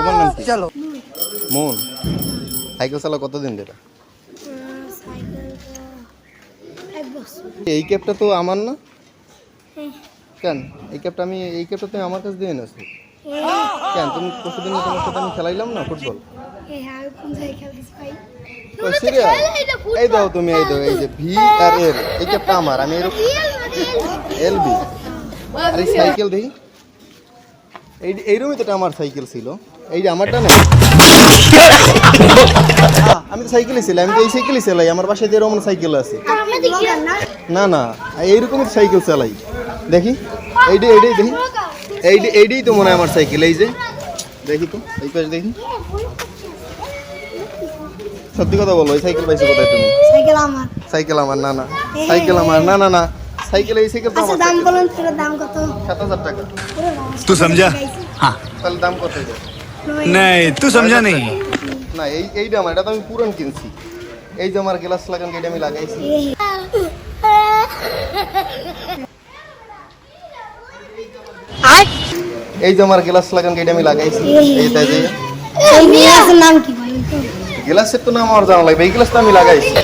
তোমার নাম কি? চলো মন। সাইকেল চালা কতদিন ধরে? এই ক্যাপটা তো আমার না? কেন এই ক্যাপটা তুমি আমার কাছে দিয়ে এনেছো কেন? তুমি পরশুদিন তোমার সাথে আমি খেলাইলাম না ফুটবল? সিরিয়াস? এই দাও তুমি, এই দাও, এই যে ভি আর এল, এই ক্যাপটা আমার, আমি এরকম এল বি। আর এই সাইকেল দেখি, এইরকমই তো আমার সাইকেল ছিল, এই যে আমারটা না। আমি তো সাইকেলই ছিলাম, আমি তো এই সাইকেলই চালাই, আমার বাসায় যে এরকম সাইকেল আছে। না না, এইরকমই সাইকেল চালাই। দেখি এইটাই দেখি, এইটাই তো মনে হয় আমার সাইকেল। এই যে দেখি তো, এই পাশে দেখি। সত্যি কথা বলো, এই সাইকেল পাইছো কোথায় তুমি? সাইকেল আমার না না, সাইকেল আমার না না না, সাইকেল এই সাইকেল তো আমার। দাম বলুন, দাম কত? 7000 টাকা। तू समझा? हाँ তাহলে দাম কত এটা? नहीं तू समझा नहीं। না এইটা আমার, এটা তো আমি পুরান কিনছি। এই যে আমার গ্লাস লাগান, এটা আমি লাগাইছি। এই যে আমার গ্লাস লাগান, এটা আমি লাগাইছি। এইটা যে এই গ্লাসের নাম কি বলেন তো? গ্লাসের তো নাম আমার জানা লাগবে, এই গ্লাসটা আমি লাগাইছি।